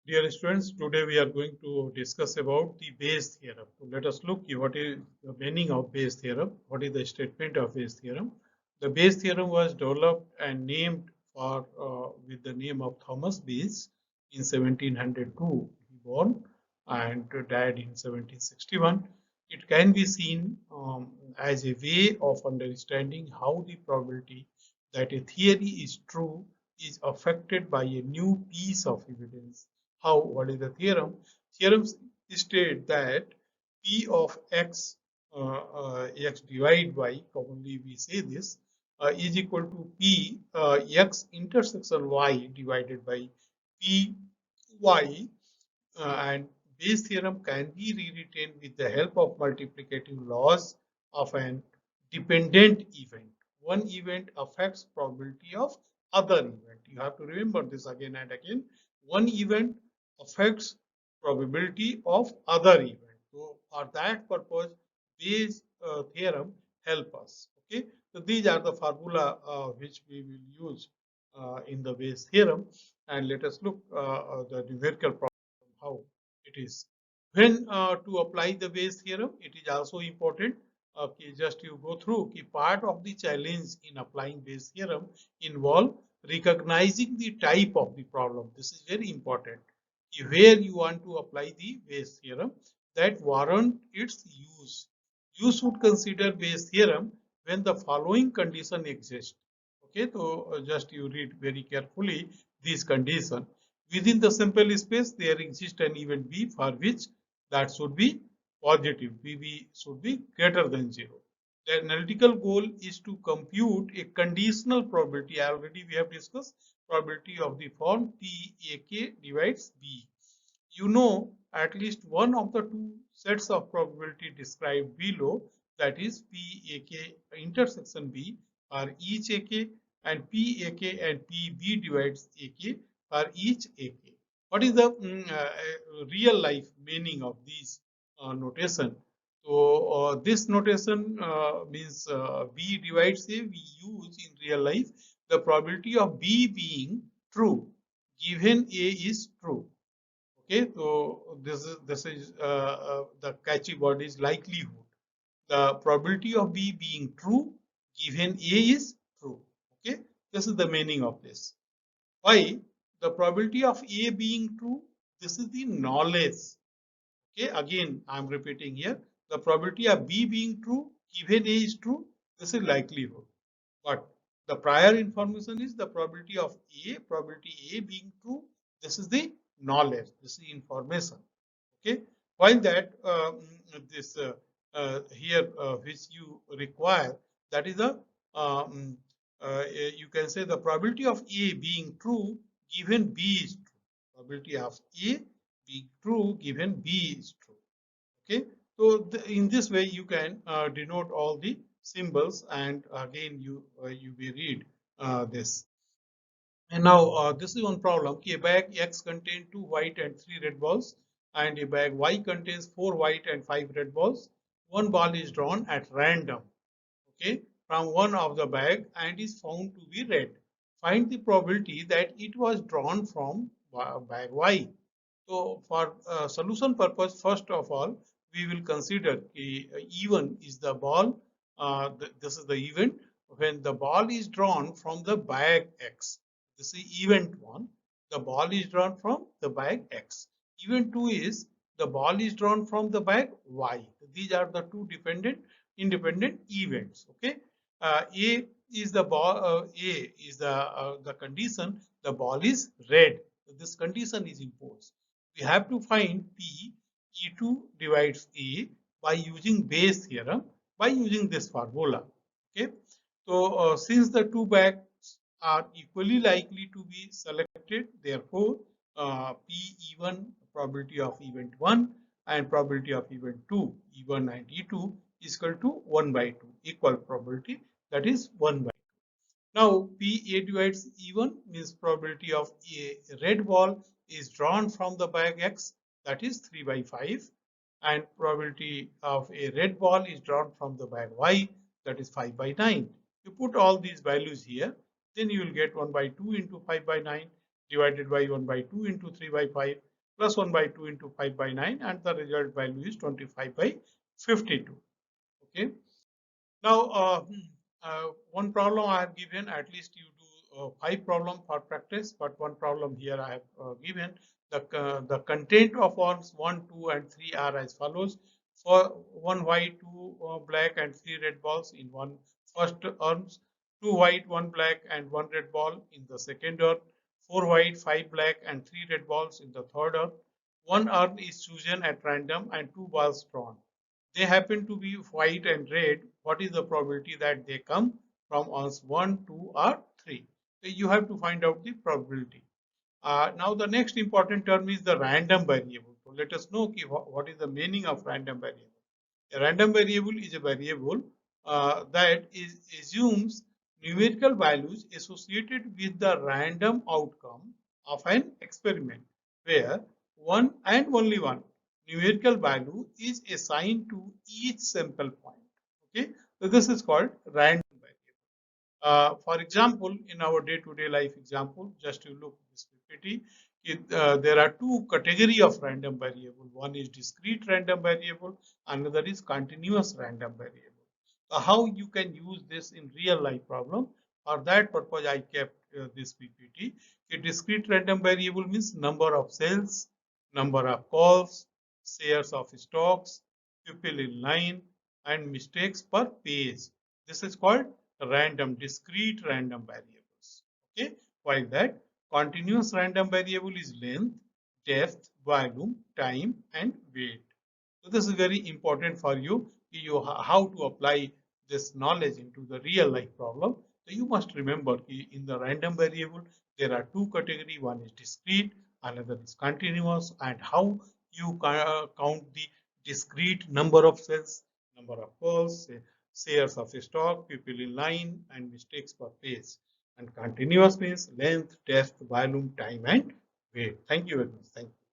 Dear students, today we are going to discuss about the Bayes theorem. So let us look what is the meaning of Bayes theorem. What is the statement of Bayes theorem? The Bayes theorem was developed and named for with the name of Thomas Bayes in 1702. He born and died in 1761. It can be seen as a way of understanding how the probability that a theory is true is affected by a new piece of evidence. How? What is the theorem? Theorems state that P of x, x divided by, commonly we say this, is equal to P x intersection y divided by P y, and Bayes theorem can be rewritten with the help of multiplicative laws of an dependent event. One event affects probability of other event. You have to remember this again and again. One event affects probability of other event. So for that purpose, Bayes theorem help us. Okay, so these are the formula which we will use in the Bayes theorem, and let us look the numerical problem how it is. When to apply the Bayes theorem, it is also important. Okay, just you go through key part of the challenge in applying Bayes theorem involve recognizing the type of the problem. This is very important. Where you want to apply the Bayes theorem that warrant its use. You should consider Bayes theorem when the following condition exists. Okay, so just you read very carefully these conditions. Within the sample space, there exists an event B for which that should be positive. BB should be greater than 0. The analytical goal is to compute a conditional probability. Already we have discussed probability of the form PAK divides B. You know at least one of the two sets of probability described below, that is PAK intersection B for each AK and PAK and PB divides AK for each AK. What is the real life meaning of these notation? So this notation means B divides A. We use in real life the probability of B being true given A is true. Okay, so this is the catchy word is likelihood. The probability of B being true given A is true. Okay, this is the meaning of this. Why? The probability of A being true, this is the knowledge. Okay, again I'm repeating here. The probability of B being true given A is true, this is likelihood. But the prior information is the probability of probability A being true. This is the knowledge. This is information. Okay. While that this here which you require, that is the um, you can say the probability of A being true given B is true. Probability of A being true given B is true. Okay, so in this way you can denote all the symbols, and again you will read this. And now this is one problem. A bag X contains 2 white and 3 red balls, and a bag Y contains 4 white and 5 red balls. One ball is drawn at random, okay, from one of the bag and is found to be red. Find the probability that it was drawn from bag Y. So for solution purpose, first of all, we will consider even is the ball. This is the event when the ball is drawn from the bag X. This is event one. The ball is drawn from the bag X. Event two is the ball is drawn from the bag Y. These are the two independent events. Okay. A is the ball. A is the condition. The ball is red. This condition is imposed. We have to find P E2 divides A by using Bayes theorem, by using this formula. Okay. So since the two bags are equally likely to be selected, therefore P E1 probability of event 1 and probability of event 2 E1 and E2 is equal to 1 by 2, equal probability, that is 1 by 2. Now PA divides E1 means probability of a red ball is drawn from the bag X, that is 3 by 5, and probability of a red ball is drawn from the bag Y, that is 5 by 9. You put all these values here, then you will get 1 by 2 into 5 by 9 divided by 1 by 2 into 3 by 5. plus 1 by 2 into 5 by 9, and the result value is 25 by 52. Okay. Now, one problem I have given, at least you do 5 problems for practice, but one problem here I have given. The content of arms 1, 2, and 3 are as follows. For 1 white, 2 black, and 3 red balls in one first arms, 2 white, 1 black, and 1 red ball in the second arm, 4 white, 5 black, and 3 red balls in the third arm. One arm is chosen at random and 2 balls drawn. They happen to be white and red. What is the probability that they come from us 1, 2, or 3? So you have to find out the probability. Now the next important term is the random variable. So let us know what is the meaning of random variable. A random variable is a variable that assumes numerical values associated with the random outcome of an experiment, where one and only one numerical value is assigned to each sample point. Okay, so this is called random variable. For example, in our day-to-day life example, just to look at this PPT, there are two category of random variable. One is discrete random variable, another is continuous random variable. How you can use this in real life problem? For that purpose, I kept this PPT. A discrete random variable means number of cells, number of calls, shares of stocks, people in line, and mistakes per page. This is called random, discrete random variables. Okay, while that continuous random variable is length, depth, volume, time, and weight. So this is very important for you, how to apply this knowledge into the real life problem. So you must remember in the random variable there are two categories. One is discrete, another is continuous, and how you count the discrete number of cells, number of calls, shares of stock, people in line, and mistakes per page. And continuous means length, depth, volume, time, and weight. Thank you very much. Thank you.